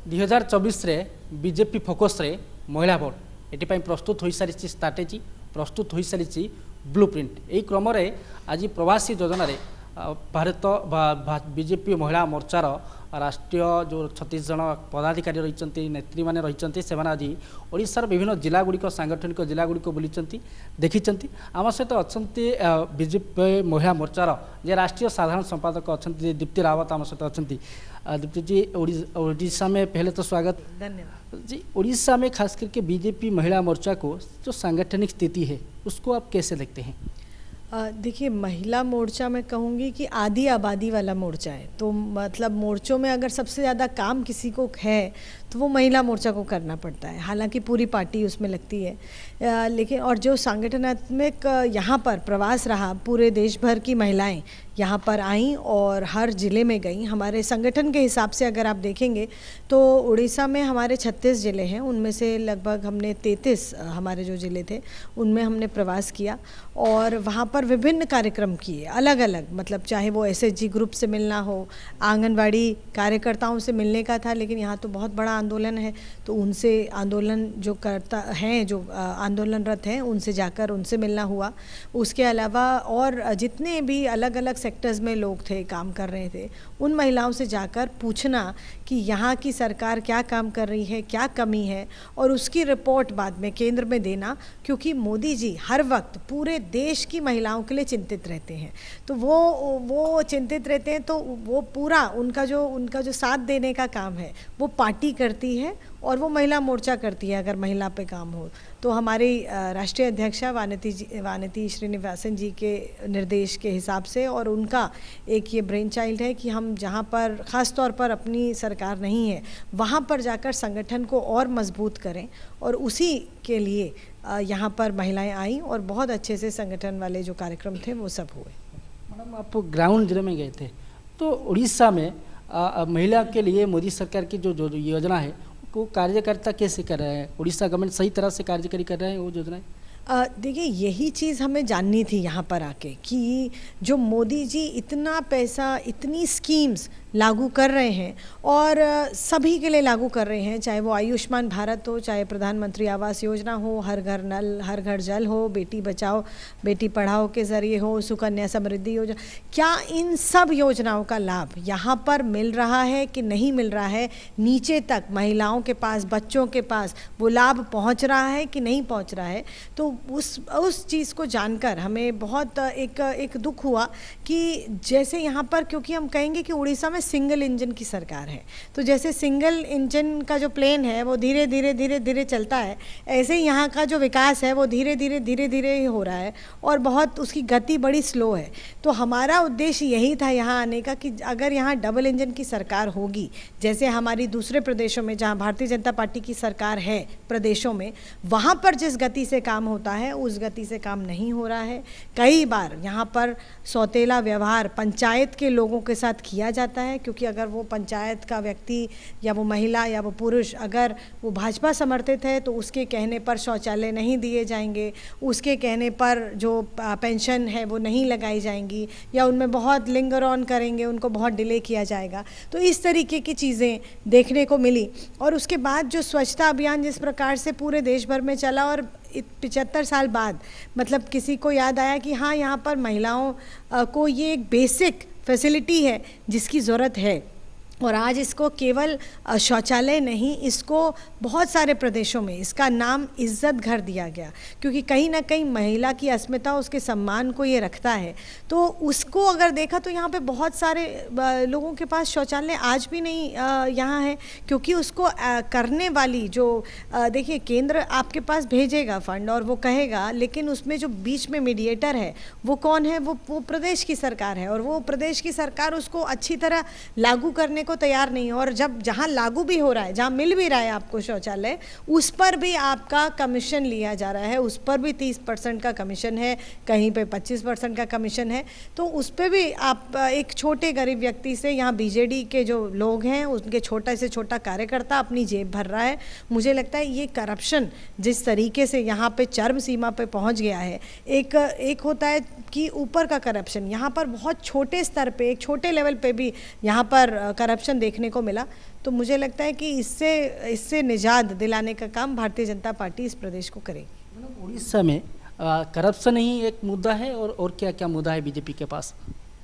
2024 रे BJP focus रे महिला भोट एटी प्रस्तुत हो सारी स्ट्राटेजी प्रस्तुत हो सारी ब्लूप्रिंट यही क्रम आज प्रवासी योजना रे भारत बीजेपी महिला मोर्चार राष्ट्रीय जो 36 जन पदाधिकारी रही नेत्री मैंने रही से आज ओडिशार विभिन्न जिलागुड़िक सांगठनिक जिलागुड़िक बुली देखी आम सहित अच्छा बीजेपी महिला मोर्चार जे राष्ट्रीय साधारण संपादक अच्छा दीप्ति रावत आम सहित अच्छा। दीप्ति जी ओडिशा में पहले तो स्वागत। धन्यवाद जी। ओडिशा में खास करके बीजेपी महिला मोर्चा को जो सांगठनिक स्थिति है उसको आप कैसे देखते हैं? देखिए, महिला मोर्चा मैं कहूँगी कि आधी आबादी वाला मोर्चा है, तो मतलब मोर्चों में अगर सबसे ज़्यादा काम किसी को है तो वो महिला मोर्चा को करना पड़ता है, हालांकि पूरी पार्टी उसमें लगती है। लेकिन और जो सांगठनात्मक यहाँ पर प्रवास रहा, पूरे देश भर की महिलाएं यहाँ पर आईं और हर ज़िले में गईं। हमारे संगठन के हिसाब से अगर आप देखेंगे तो उड़ीसा में हमारे 36 ज़िले हैं, उनमें से लगभग हमने 33 हमारे जो ज़िले थे उनमें हमने प्रवास किया और वहाँ पर विभिन्न कार्यक्रम किए अलग अलग, मतलब चाहे वो SHG ग्रुप से मिलना हो, आंगनवाड़ी कार्यकर्ताओं से मिलने का था, लेकिन यहाँ तो बहुत बड़ा आंदोलन है तो उनसे आंदोलन जो करता हैं, जो आंदोलनरत हैं, उनसे जाकर उनसे मिलना हुआ। उसके अलावा और जितने भी अलग अलग सेक्टर्स में लोग थे, काम कर रहे थे, उन महिलाओं से जाकर पूछना कि यहाँ की सरकार क्या काम कर रही है, क्या कमी है, और उसकी रिपोर्ट बाद में केंद्र में देना, क्योंकि मोदी जी हर वक्त पूरे देश की महिलाओं के लिए चिंतित रहते हैं। तो वो चिंतित रहते हैं तो वो पूरा उनका जो साथ देने का काम है वो पार्टी करती है और वो महिला मोर्चा करती है अगर महिला पे काम हो। तो हमारी राष्ट्रीय अध्यक्षा वानती श्रीनिवासन जी के निर्देश के हिसाब से और उनका एक ये ब्रेन चाइल्ड है कि हम जहाँ पर ख़ास तौर पर अपनी सरकार नहीं है वहाँ पर जाकर संगठन को और मजबूत करें, और उसी के लिए यहाँ पर महिलाएं आईं और बहुत अच्छे से संगठन वाले जो कार्यक्रम थे वो सब हुए। मैडम, आप ग्राउंड जीरो में गए थे तो उड़ीसा में महिला के लिए मोदी सरकार की जो योजना है वो कार्यकर्ता कैसे कर रहे हैं? उड़ीसा गवर्नमेंट सही तरह से कार्यकारी कर रहे हैं वो योजनाएं? देखिए, यही चीज़ हमें जाननी थी यहाँ पर आके कि जो मोदी जी इतना पैसा, इतनी स्कीम्स लागू कर रहे हैं और सभी के लिए लागू कर रहे हैं, चाहे वो आयुष्मान भारत हो, चाहे प्रधानमंत्री आवास योजना हो, हर घर नल, हर घर जल हो, बेटी बचाओ बेटी पढ़ाओ के ज़रिए हो, सुकन्या समृद्धि योजना, क्या इन सब योजनाओं का लाभ यहाँ पर मिल रहा है कि नहीं मिल रहा है? नीचे तक महिलाओं के पास, बच्चों के पास वो लाभ पहुँच रहा है कि नहीं पहुँच रहा है? तो उस चीज़ को जानकर हमें बहुत एक दुख हुआ कि जैसे यहाँ पर, क्योंकि हम कहेंगे कि उड़ीसा में सिंगल इंजन की सरकार है, तो जैसे सिंगल इंजन का जो प्लेन है वो धीरे धीरे चलता है, ऐसे ही यहाँ का जो विकास है वो धीरे धीरे ही हो रहा है और बहुत उसकी गति बड़ी स्लो है। तो हमारा उद्देश्य यही था यहाँ आने का कि अगर यहाँ डबल इंजन की सरकार होगी, जैसे हमारी दूसरे प्रदेशों में जहाँ भारतीय जनता पार्टी की सरकार है प्रदेशों में, वहाँ पर जिस गति से काम होता है उस गति से काम नहीं हो रहा है। कई बार यहाँ पर सौतेला व्यवहार पंचायत के लोगों के साथ किया जाता है, क्योंकि अगर वो पंचायत का व्यक्ति या वो महिला या वो पुरुष अगर वो भाजपा समर्थित है तो उसके कहने पर शौचालय नहीं दिए जाएंगे, उसके कहने पर जो पेंशन है वो नहीं लगाई जाएंगी, या उनमें बहुत लिंगर ऑन करेंगे, उनको बहुत डिले किया जाएगा। तो इस तरीके की चीज़ें देखने को मिली। और उसके बाद जो स्वच्छता अभियान जिस प्रकार से पूरे देश भर में चला और 75 साल बाद मतलब किसी को याद आया कि हाँ, यहाँ पर महिलाओं को ये एक बेसिक फैसिलिटी है जिसकी ज़रूरत है, और आज इसको केवल शौचालय नहीं, इसको बहुत सारे प्रदेशों में इसका नाम इज्जत घर दिया गया, क्योंकि कहीं ना कहीं महिला की अस्मिता, उसके सम्मान को ये रखता है। तो उसको अगर देखा तो यहाँ पे बहुत सारे लोगों के पास शौचालय आज भी नहीं यहाँ है, क्योंकि उसको करने वाली जो देखिए, केंद्र आपके पास भेजेगा फंड और वो कहेगा, लेकिन उसमें जो बीच में मीडिएटर है वो कौन है? वो प्रदेश की सरकार है, और वो प्रदेश की सरकार उसको अच्छी तरह लागू करने को तैयार नहीं है। और जब जहाँ लागू भी हो रहा है, जहाँ मिल भी रहा है आपको शौचालय, उस पर भी आपका कमीशन लिया जा रहा है, उस पर भी 30% का कमीशन है, कहीं पे 25% का कमीशन है। तो उस पर भी आप एक छोटे गरीब व्यक्ति से, यहाँ बीजेडी के जो लोग हैं उनके छोटा से छोटा कार्यकर्ता अपनी जेब भर रहा है। मुझे लगता है ये करप्शन जिस तरीके से यहाँ पे चरम सीमा पे पहुँच गया है, एक होता है कि ऊपर का करप्शन, यहाँ पर बहुत छोटे स्तर पे, एक छोटे लेवल पे भी यहाँ पर करप्शन देखने को मिला। तो मुझे लगता है कि इससे निजात दिलाने का काम भारतीय जनता पार्टी इस प्रदेश को करेगी। मतलब उड़ीसा में करप्शन ही एक मुद्दा है और क्या क्या मुद्दा है बीजेपी के पास?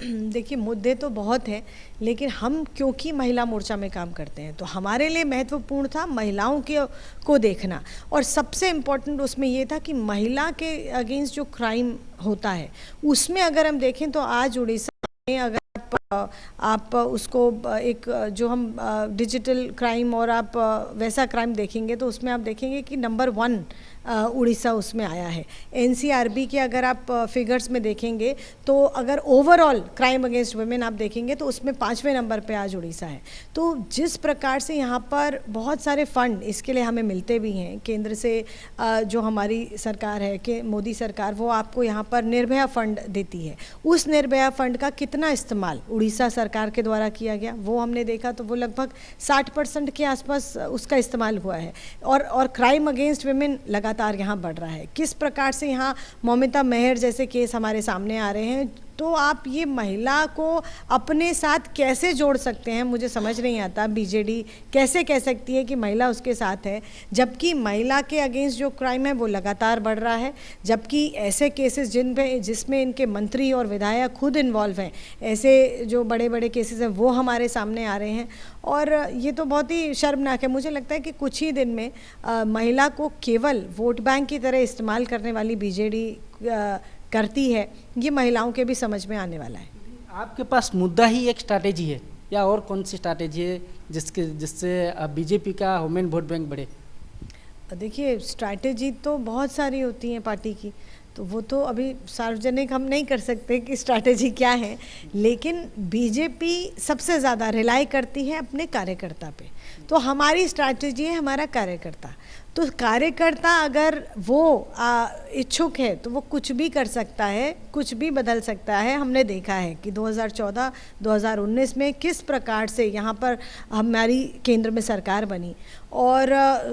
देखिए, मुद्दे तो बहुत हैं, लेकिन हम क्योंकि महिला मोर्चा में काम करते हैं तो हमारे लिए महत्वपूर्ण था महिलाओं को देखना। और सबसे इम्पोर्टेंट उसमें ये था कि महिला के अगेंस्ट जो क्राइम होता है उसमें अगर हम देखें तो आज उड़ीसा में अगर आप उसको एक जो हम डिजिटल क्राइम और आप वैसा क्राइम देखेंगे तो उसमें आप देखेंगे कि नंबर 1 उड़ीसा उसमें आया है। एनसीआरबी के अगर आप फिगर्स में देखेंगे तो अगर ओवरऑल क्राइम अगेंस्ट वुमेन आप देखेंगे तो उसमें 5वें नंबर पे आज उड़ीसा है। तो जिस प्रकार से यहाँ पर बहुत सारे फंड इसके लिए हमें मिलते भी हैं केंद्र से, जो हमारी सरकार है कि मोदी सरकार, वो आपको यहाँ पर निर्भया फंड देती है। उस निर्भया फंड का कितना इस्तेमाल उड़ीसा सरकार के द्वारा किया गया वो हमने देखा, तो वो लगभग 60% के आसपास उसका इस्तेमाल हुआ है। और क्राइम अगेंस्ट वुमेन लगातार यहाँ बढ़ रहा है। किस प्रकार से यहाँ मौमिता मेहर जैसे केस हमारे सामने आ रहे हैं, तो आप ये महिला को अपने साथ कैसे जोड़ सकते हैं, मुझे समझ नहीं आता। बीजेडी कैसे कह सकती है कि महिला उसके साथ है, जबकि महिला के अगेंस्ट जो क्राइम है वो लगातार बढ़ रहा है। जबकि ऐसे केसेस जिसमें इनके मंत्री और विधायक खुद इन्वॉल्व हैं, ऐसे जो बड़े बड़े केसेस हैं वो हमारे सामने आ रहे हैं। और ये तो बहुत ही शर्मनाक है। मुझे लगता है कि कुछ ही दिन में महिला को केवल वोट बैंक की तरह इस्तेमाल करने वाली बीजेडी करती है, ये महिलाओं के भी समझ में आने वाला है। आपके पास मुद्दा ही एक स्ट्रैटेजी है या और कौन सी स्ट्रैटेजी है जिससे बीजेपी का वुमेन वोट बैंक बढ़े? देखिए, स्ट्रैटेजी तो बहुत सारी होती हैं पार्टी की, तो वो तो अभी सार्वजनिक हम नहीं कर सकते कि स्ट्रैटेजी क्या है। लेकिन बीजेपी सबसे ज़्यादा रिलाई करती है अपने कार्यकर्ता पे, तो हमारी स्ट्रैटेजी है हमारा कार्यकर्ता। तो कार्यकर्ता अगर वो इच्छुक है तो वो कुछ भी कर सकता है, कुछ भी बदल सकता है। हमने देखा है कि 2014-2019 में किस प्रकार से यहाँ पर हमारी केंद्र में सरकार बनी, और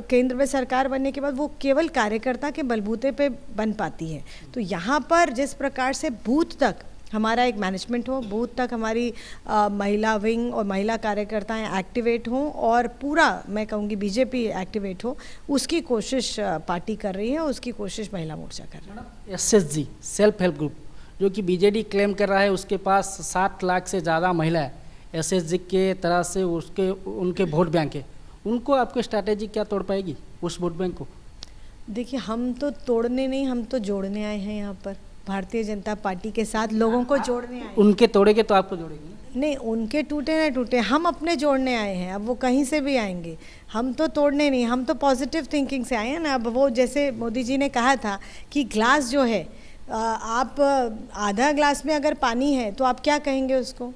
केंद्र में सरकार बनने के बाद वो केवल कार्यकर्ता के बलबूते पे बन पाती है। तो यहाँ पर जिस प्रकार से बूथ तक हमारा एक मैनेजमेंट हो, बूथ तक हमारी महिला विंग और महिला कार्यकर्ताएं एक्टिवेट हों, और पूरा मैं कहूँगी बीजेपी एक्टिवेट हो, उसकी कोशिश पार्टी कर रही है, उसकी कोशिश महिला मोर्चा कर रहा है। SHG सेल्फ हेल्प ग्रुप जो कि बीजेडी क्लेम कर रहा है उसके पास 60 लाख से ज़्यादा महिला है, SHG के तरह से उनके वोट बैंक है, उनको आपकी स्ट्रैटेजी क्या तोड़ पाएगी उस वोट बैंक को? देखिए, हम तो तोड़ने नहीं, हम तो जोड़ने आए हैं यहाँ पर। भारतीय जनता पार्टी के साथ लोगों को जोड़ने आए। उनके तोड़ेंगे तो आपको जोड़ेंगे? नहीं, उनके टूटे ना टूटे, हम अपने जोड़ने आए हैं। अब वो कहीं से भी आएंगे, हम तो तोड़ने नहीं, हम तो पॉजिटिव थिंकिंग से आए हैं ना। अब वो जैसे मोदी जी ने कहा था कि ग्लास जो है, आप आधा ग्लास में अगर पानी है तो आप क्या कहेंगे उसको?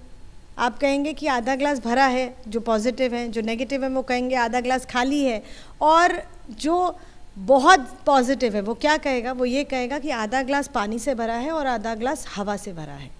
आप कहेंगे कि आधा ग्लास भरा है, जो पॉजिटिव है, जो नेगेटिव है वो कहेंगे आधा ग्लास खाली है। और जो बहुत पॉजिटिव है वो क्या कहेगा? वो ये कहेगा कि आधा ग्लास पानी से भरा है और आधा ग्लास हवा से भरा है।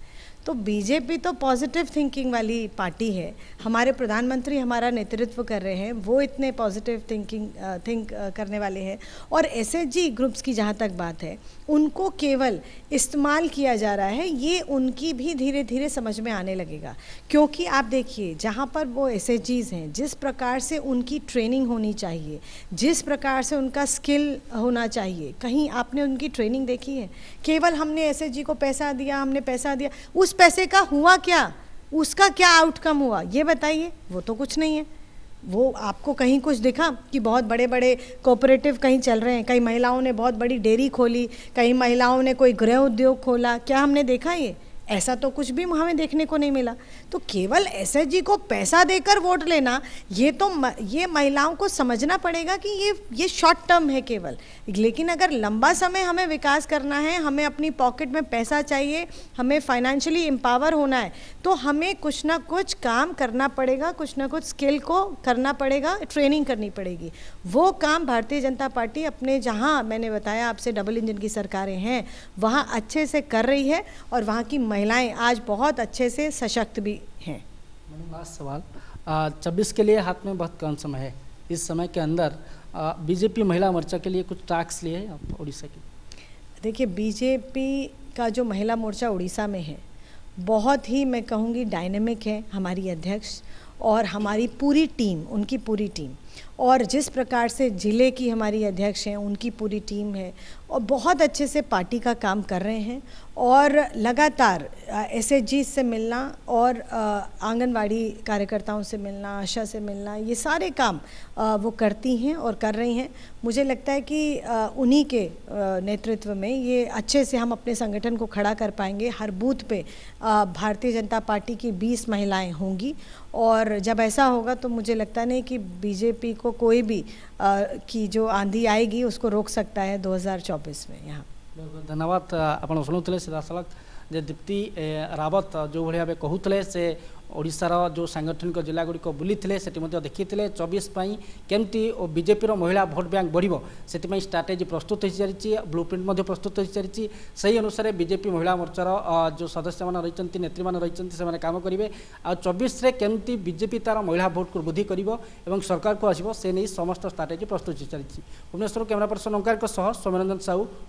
तो बीजेपी तो पॉजिटिव थिंकिंग वाली पार्टी है। हमारे प्रधानमंत्री हमारा नेतृत्व कर रहे हैं, वो इतने पॉजिटिव थिंक करने वाले हैं। और SHG ग्रुप्स की जहाँ तक बात है, उनको केवल इस्तेमाल किया जा रहा है, ये उनकी भी धीरे धीरे समझ में आने लगेगा। क्योंकि आप देखिए, जहाँ पर वो SHGs हैं, जिस प्रकार से उनकी ट्रेनिंग होनी चाहिए, जिस प्रकार से उनका स्किल होना चाहिए, कहीं आपने उनकी ट्रेनिंग देखी है? केवल हमने SHG को पैसा दिया, हमने पैसा दिया, उस पैसे का हुआ क्या? उसका क्या आउटकम हुआ ये बताइए? वो तो कुछ नहीं है। वो आपको कहीं कुछ दिखा कि बहुत बड़े बड़े कोऑपरेटिव कहीं चल रहे हैं, कई महिलाओं ने बहुत बड़ी डेयरी खोली, कई महिलाओं ने कोई गृह उद्योग खोला, क्या हमने देखा ये? ऐसा तो कुछ भी हमें देखने को नहीं मिला। तो केवल SHG को पैसा देकर वोट लेना, ये महिलाओं को समझना पड़ेगा कि ये शॉर्ट टर्म है केवल। लेकिन अगर लंबा समय हमें विकास करना है, हमें अपनी पॉकेट में पैसा चाहिए, हमें फाइनेंशियली एम्पावर होना है, तो हमें कुछ ना कुछ काम करना पड़ेगा, कुछ ना कुछ स्किल को करना पड़ेगा, ट्रेनिंग करनी पड़ेगी। वो काम भारतीय जनता पार्टी अपने, जहाँ मैंने बताया आपसे डबल इंजन की सरकारें हैं, वहाँ अच्छे से कर रही है, और वहाँ की महिलाएं आज बहुत अच्छे से सशक्त भी हैं। मैडम, लास्ट सवाल, 26 के लिए हाथ में बहुत कम समय है, इस समय के अंदर बीजेपी महिला मोर्चा के लिए कुछ टास्क लिए हैं आप उड़ीसा की? देखिए, बीजेपी का जो महिला मोर्चा उड़ीसा में है, बहुत ही मैं कहूँगी डायनेमिक है हमारी अध्यक्ष, और हमारी पूरी टीम, उनकी पूरी टीम, और जिस प्रकार से ज़िले की हमारी अध्यक्ष हैं, उनकी पूरी टीम है और बहुत अच्छे से पार्टी का काम कर रहे हैं। और लगातार एसएचजी से मिलना और आंगनवाड़ी कार्यकर्ताओं से मिलना, आशा से मिलना, ये सारे काम वो करती हैं और कर रही हैं। मुझे लगता है कि उन्हीं के नेतृत्व में ये अच्छे से हम अपने संगठन को खड़ा कर पाएंगे। हर बूथ पे भारतीय जनता पार्टी की 20 महिलाएं होंगी और जब ऐसा होगा तो मुझे लगता नहीं कि बीजेपी को कोई भी की जो आंधी आएगी उसको रोक सकता है 2024 में यहाँ। धन्यवाद। आपण शुणुले सीधासलख जे दीप्ति रावत जो भाई भाव कहते से ओडिशार जो सांगठनिक जिला गुड़िक बुली से देखी 24 केमती बीजेपी महिला भोट बैंक बढ़ो से स्ट्राटेजी प्रस्तुत हो सारी ब्लूप्रिंट प्रस्तुत हो सारी से अनुसार बीजेपी महिला मोर्चार जो सदस्य मैंने रही नेत्री मैंने रही से कम करेंगे आ 24 केमती बीजेपी तार महिला भोट को वृद्धि कर सरकार को आसो से नहीं समस्त स्ट्राटेजी प्रस्तुत हो सारी। भुवनेश्वर कैमरा पर्सन ओंकार सौम्यरंजन साहू।